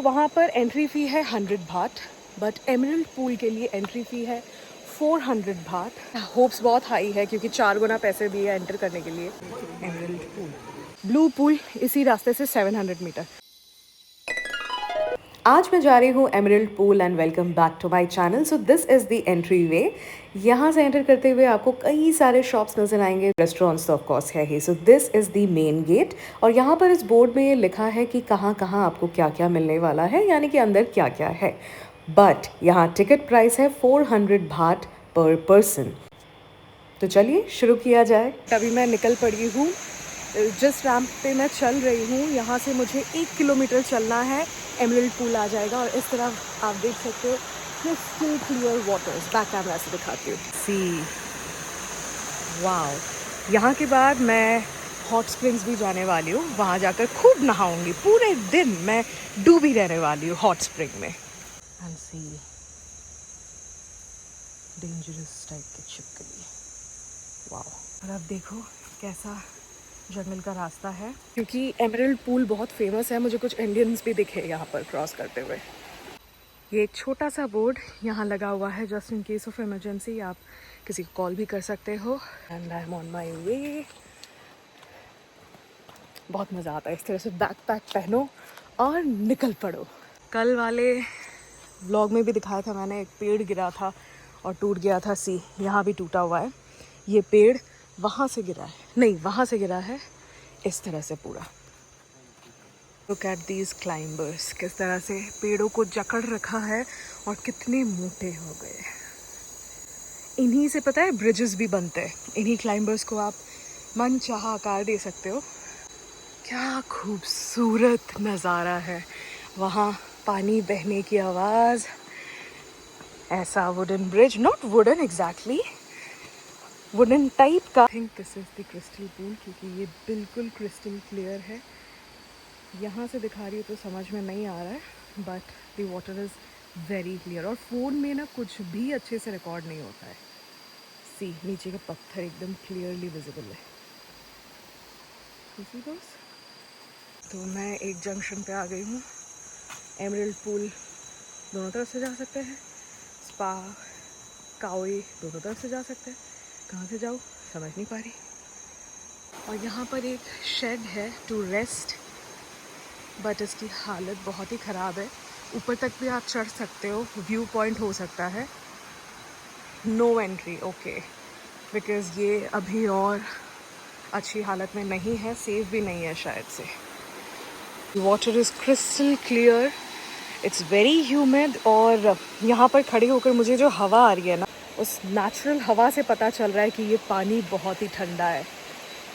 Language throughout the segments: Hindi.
वहाँ पर एंट्री फ़ी है 100 बाट, बट एमरल्ड पूल के लिए एंट्री फ़ी है 400 बाट। होप्स बहुत हाई है क्योंकि 4 गुना पैसे दिए एंटर करने के लिए। एमरल्ड पूल, ब्लू पूल इसी रास्ते से 700 मीटर। आज मैं जा रही हूँ Emerald Pool and welcome back to my channel. So this is the entry way. यहाँ से एंटर करते हुए आपको कई सारे शॉप्स नज़र आएंगे, रेस्टोरेंट्स तो ऑफ कोर्स है ही। So this is the main gate और यहाँ पर इस बोर्ड में ये लिखा है कि कहाँ कहाँ आपको क्या क्या मिलने वाला है, यानी कि अंदर क्या क्या है। बट यहाँ टिकट प्राइस है 400 बाट पर पर्सन। तो चलिए शुरू किया जाए। अभी मैं निकल पड़ी हूँ, जिस रैंप पे मैं चल रही हूँ यहाँ से मुझे 1 किलोमीटर चलना है, एमरल्ड पूल आ जाएगा। और इस तरफ आप देख सकते हो crystal clear waters. Back camera से दिखाती हूँ। सी वाओ। यहाँ के बाद मैं हॉट स्प्रिंग्स भी जाने वाली हूँ, वहाँ जाकर खूब नहाऊंगी। पूरे दिन मैं डूबी रहने वाली हूँ हॉट स्प्रिंग में। एंड सी डेंजरस टाइप के छिपकली। वाओ। और अब देखो कैसा जंगल का रास्ता है, क्योंकि एमरल्ड पूल बहुत फेमस है। मुझे कुछ इंडियंस भी दिखे यहाँ पर क्रॉस करते हुए। ये एक छोटा सा बोर्ड यहाँ लगा हुआ है, just in case of emergency आप किसी को कॉल भी कर सकते हो। And I am on my way. बहुत मज़ा आता है इस तरह से बैकपैक पहनो और निकल पड़ो। कल वाले व्लॉग में भी दिखाया था मैंने, एक पेड़ गिरा था और टूट गया था। सी यहाँ भी टूटा हुआ है। ये पेड़ वहाँ से गिरा है, नहीं वहाँ से गिरा है, इस तरह से पूरा। लुक एट दीज क्लाइंबर्स, किस तरह से पेड़ों को जकड़ रखा है और कितने मोटे हो गए। इन्हीं से पता है ब्रिजेस भी बनते हैं। इन्हीं क्लाइंबर्स को आप मन चाहा आकार दे सकते हो। क्या खूबसूरत नज़ारा है। वहाँ पानी बहने की आवाज़, ऐसा wooden bridge, not wooden exactly, wooden type का। I think this is the Crystal Pool, क्योंकि ये बिल्कुल क्रिस्टल क्लियर है। यहाँ से दिखा रही हूँ तो समझ में नहीं आ रहा है, but the water is very clear. और फ़ोन में ना कुछ भी अच्छे से रिकॉर्ड नहीं होता है। सी नीचे के पत्थर एकदम क्लियरली विजिबल है। तो मैं एक जंक्शन पे आ गई हूँ। एमरल्ड पूल दोनों तरफ से जा सकते हैं, स्पा काउई दोनों तरफ से जा सकते हैं। कहाँ से जाऊँ समझ नहीं पा रही। और यहाँ पर एक शेड है टू रेस्ट, बट इसकी हालत बहुत ही ख़राब है। ऊपर तक भी आप चढ़ सकते हो, व्यू पॉइंट हो सकता है। नो एंट्री, ओके, बिकॉज़ ये अभी और अच्छी हालत में नहीं है, सेफ भी नहीं है शायद से। Water is crystal clear, it's very humid. और यहाँ पर खड़े होकर मुझे जो हवा आ रही है ना, उस नेचुरल हवा से पता चल रहा है कि ये पानी बहुत ही ठंडा है।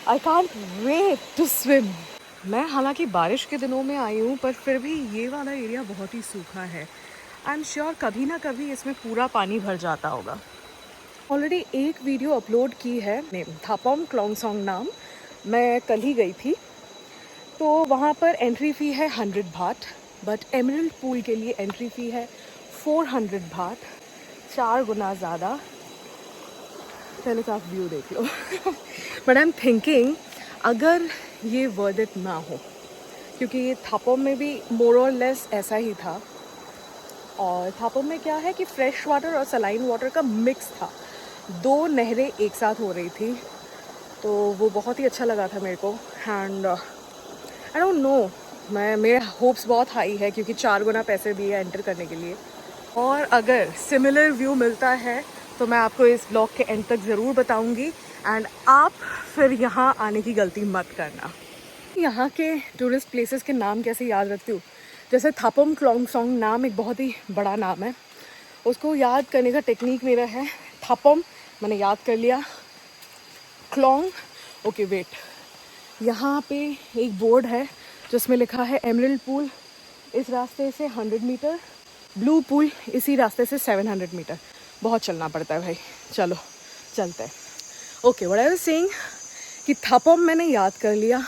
I can't wait to swim. मैं हालांकि बारिश के दिनों में आई हूँ, पर फिर भी ये वाला एरिया बहुत ही सूखा है। आई एम श्योर कभी ना कभी इसमें पूरा पानी भर जाता होगा। ऑलरेडी एक वीडियो अपलोड की है, थापोम क्लोंगसोंग नाम। मैं कल ही गई थी, तो वहाँ पर एंट्री फ़ी है 100 बाट, बट एमरल्ड पूल के लिए एंट्री फ़ी है 400 बाट, 4 गुना ज़्यादा। पहले तो आप व्यू देख लो। बट आई एम थिंकिंग अगर ये वर्थ इट ना हो, क्योंकि ये थापोम में भी मोर और लेस ऐसा ही था। और थापोम में क्या है कि फ्रेश वाटर और सलाइन वाटर का मिक्स था, 2 नहरें एक साथ हो रही थी, तो वो बहुत ही अच्छा लगा था मेरे को। एंड आई डोंट नो, मेरे होप्स बहुत हाई है क्योंकि 4 गुना पैसे दिए एंटर करने के लिए। और अगर सिमिलर व्यू मिलता है तो मैं आपको इस ब्लॉग के एंड तक ज़रूर बताऊंगी। एंड आप फिर यहाँ आने की गलती मत करना। यहाँ के टूरिस्ट प्लेसेस के नाम कैसे याद रखती हूँ, जैसे थापोम क्लोंगसोंग नाम एक बहुत ही बड़ा नाम है, उसको याद करने का टेक्निक मेरा है, थापोम मैंने याद कर लिया, क्लोंग ओके वेट, यहाँ पे एक बोर्ड है जिसमें लिखा है एमरल्ड पूल इस रास्ते से 100 मीटर, ब्लू पूल इसी रास्ते से 700 मीटर। बहुत चलना पड़ता है भाई, चलो चलते हैं। Okay, what I was saying कि थापोम मैंने याद कर लिया।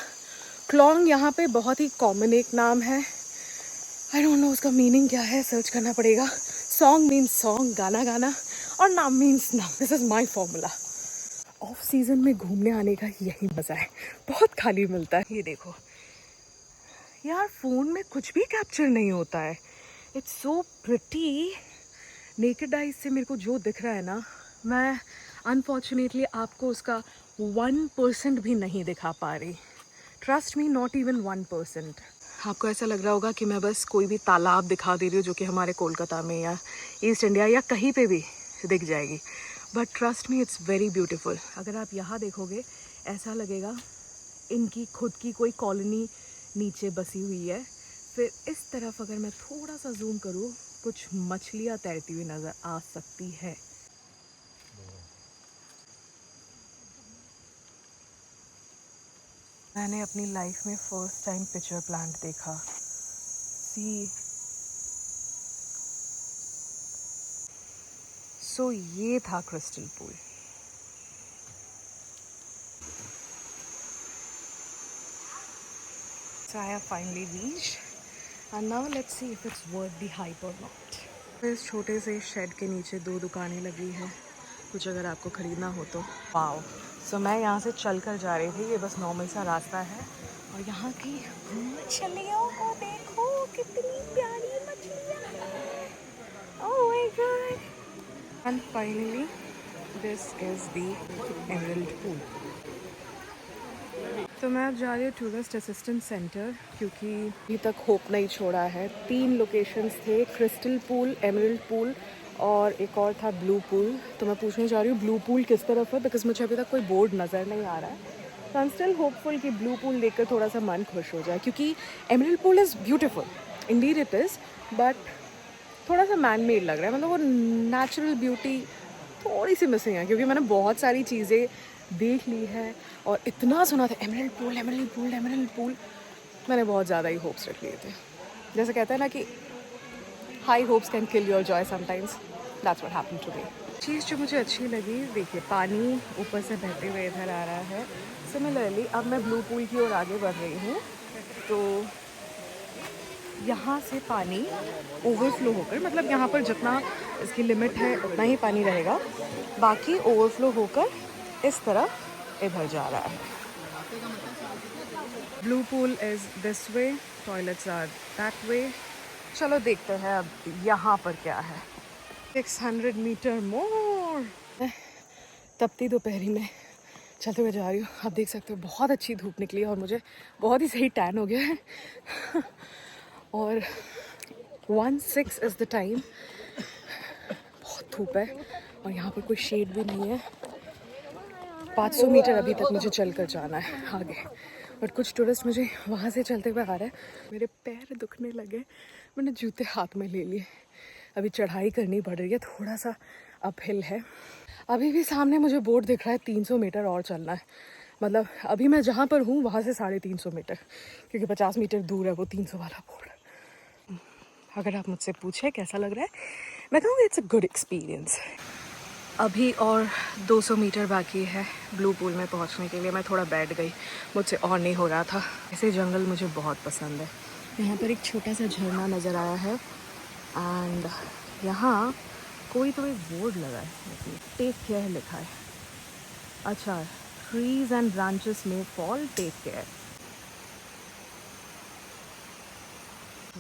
क्लोंग यहाँ पे बहुत ही कॉमन एक नाम है, आई डोंट नो उसका मीनिंग क्या है, सर्च करना पड़ेगा। सॉन्ग मीन्स सॉन्ग, गाना गाना, और नाम मीन्स नाम। This is my formula. Of season में घूमने आने का यही मज़ा है, बहुत खाली मिलता है। ये देखो, यार फ़ोन में कुछ भी कैप्चर नहीं होता है। It's so pretty. Naked eyes से मेरे को जो दिख रहा है ना, मैं अनफॉर्चुनेटली आपको उसका 1% भी नहीं दिखा पा रही। Trust me, not even 1%। आपको ऐसा लग रहा होगा कि मैं बस कोई भी तालाब दिखा दे रही हूँ जो कि हमारे कोलकाता में या ईस्ट इंडिया या कहीं पे भी दिख जाएगी, but trust me it's very beautiful. अगर आप यहाँ देखोगे ऐसा लगेगा इनकी खुद की कोई कॉलोनी नीचे बसी हुई है। फिर इस तरफ अगर मैं थोड़ा सा जूम करूँ, कुछ मछलियाँ तैरती हुई नज़र आ सकती है। मैंने अपनी लाइफ में फर्स्ट टाइम पिचर प्लांट देखा। सी सो ये था crystal pool. So I have finally reached, and now let's see if it's worth the hype or not. इस छोटे से शेड के नीचे 2 दुकानें लगी हैं, कुछ अगर आपको ख़रीदना हो तो। वाओ। सो मैं यहाँ से चल कर जा रही थी, ये बस नॉर्मल सा रास्ता है, और यहाँ की मछलियों को देखो, कितनी प्यारी मछलियाँ हैं। Oh my God. And finally this is the emerald pool. तो मैं अब जा रही हूँ टूरिस्ट असिस्टेंट सेंटर, क्योंकि अभी तक होप नहीं छोड़ा है। 3 लोकेशंस थे, क्रिस्टल पूल, एमरल्ड पूल और एक और था ब्लू पूल। तो मैं पूछने जा रही हूँ ब्लू पूल किस तरफ है, बिकॉज मुझे अभी तक कोई बोर्ड नज़र नहीं आ रहा है। तो आई एम स्टिल होपफुल कि ब्लू पूल देखकर थोड़ा सा मन खुश हो जाए, क्योंकि emerald pool is beautiful, Indeed it is, but थोड़ा सा मैन मेड लग रहा है। मतलब वो नेचुरल ब्यूटी थोड़ी सी मिसिंग है, क्योंकि मैंने बहुत सारी चीज़ें देख ली है और इतना सुना था emerald pool, emerald pool, emerald pool. मैंने बहुत ज़्यादा ही होप्स रख लिए थे। जैसे कहते हैं ना कि high hopes can kill your joy sometimes, that's what happened to me. चीज़ जो मुझे अच्छी लगी, देखिए पानी ऊपर से बहते हुए इधर आ रहा है। सिमिलरली अब मैं ब्लू पूल की ओर आगे बढ़ रही हूँ, तो यहाँ से पानी ओवरफ्लो होकर, मतलब यहाँ पर जितना इसकी लिमिट है उतना ही पानी रहेगा, बाकी ओवरफ्लो होकर इस तरफ इधर जा रहा है। Blue pool is this way, toilets are that way. चलो देखते हैं अब यहाँ पर क्या है। 600 मीटर मोर। तपती दोपहरी में चलते हुए जा रही हूँ। आप देख सकते हो बहुत अच्छी धूप निकली है और मुझे बहुत ही सही टैन हो गया है। और 1:06 इज़ द टाइम। बहुत धूप है और यहाँ पर कोई शेड भी नहीं है। 500 मीटर अभी तक मुझे चल कर जाना है आगे, बट कुछ टूरिस्ट मुझे वहाँ से चलते हुए आ रहे हैं। मेरे पैर दुखने लगे, मैंने जूते हाथ में ले लिए। अभी चढ़ाई करनी पड़ रही है, थोड़ा सा अपहिल है। अभी भी सामने मुझे बोर्ड दिख रहा है 300 मीटर और चलना है। मतलब अभी मैं जहाँ पर हूँ वहाँ से 350 मीटर, क्योंकि 50 मीटर दूर है वो 300 वाला बोर्ड। अगर आप मुझसे पूछे कैसा लग रहा है, मैं कहूँगी इट्स अ गुड एक्सपीरियंस। अभी और 200 मीटर बाकी है ब्लू पूल में पहुंचने के लिए। मैं थोड़ा बैठ गई, मुझसे और नहीं हो रहा था। ऐसे जंगल मुझे बहुत पसंद है। यहाँ पर एक छोटा सा झरना नज़र आया है, एंड यहाँ कोई तो एक बोर्ड लगा है, टेक केयर लिखा है। अच्छा, trees and branches may fall, take care.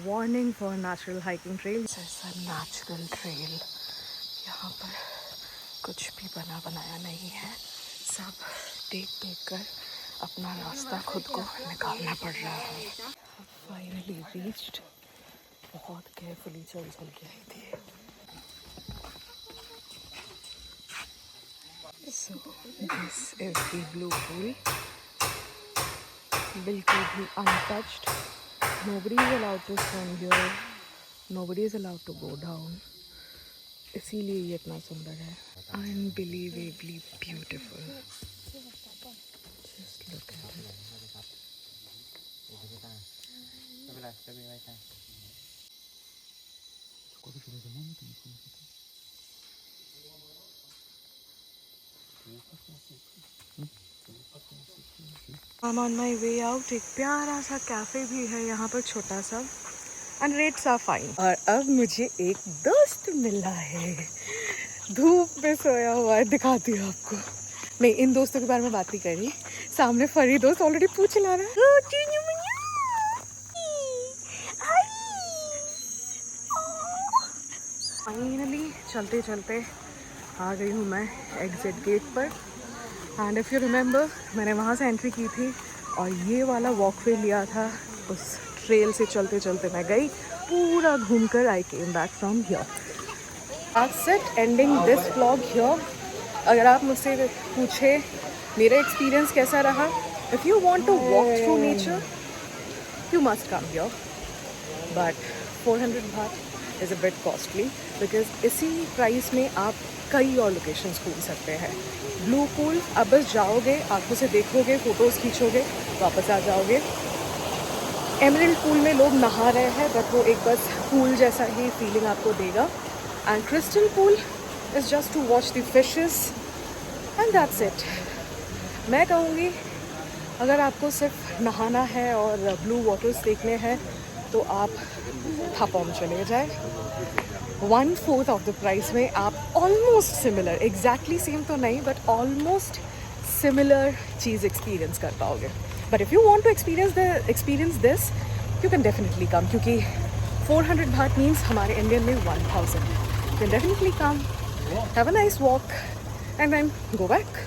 Warning for natural hiking trail. Natural trail, यहाँ पर कुछ भी बना बनाया नहीं है, सब देख देख कर अपना रास्ता खुद को निकालना पड़ रहा है। Finally reached. बहुत केयरफुली चल चल के आई थी। So this is the blue pool, बिल्कुल भी untouched. Nobody is allowed to swim here, nobody is allowed to go down, इसीलिए ये इतना सुंदर है। Unbelievably beautiful. Just look at it. I'm on my way out. एक प्यारा सा कैफे भी है यहाँ पर, छोटा सा, एंड रेट्स आर फाइन। और अब मुझे एक दोस्त मिला है, धूप में सोया हुआ है। दिखाती हूँ आपको। मैं इन दोस्तों के बारे में बात नहीं कर रही, सामने फरी दोस्त ऑलरेडी पूछ ला रहा है। फाइनली चलते चलते आ गई हूँ मैं एग्जिट गेट पर। एंड इफ़ यू रिमेंबर, मैंने वहाँ से एंट्री की थी और ये वाला वॉकवे लिया था। उस ट्रेल से चलते चलते मैं गई, पूरा घूमकर आई came back from here. That's it, ending this vlog here. अगर आप मुझसे पूछे मेरा एक्सपीरियंस कैसा रहा, if you want to walk through nature you must come here, but 400 बात is a bit costly because इसी प्राइस में आप कई और लोकेशंस घूम सकते हैं। ब्लू पूल आप बस जाओगे, आंखों से देखोगे, फ़ोटोज़ खींचोगे, वापस आ जाओगे। एमरल्ड पूल में लोग नहा रहे हैं, बट वो एक बस पूल जैसा ही फीलिंग आपको देगा। And crystal pool is just to watch the fishes and that's it. मैं कहूँगी अगर आपको सिर्फ नहाना है और ब्लू वाटर्स देखने हैं तो आप थापोम चले जाए। 1/4 ऑफ द प्राइस में आप ऑलमोस्ट सिमिलर, एग्जैक्टली सेम तो नहीं बट ऑलमोस्ट सिमिलर चीज़ एक्सपीरियंस कर पाओगे। But if you want to experience this you can definitely come, क्योंकि 400 baht मीन्स हमारे इंडियन में 1000। You can definitely come, have a nice walk and then go back.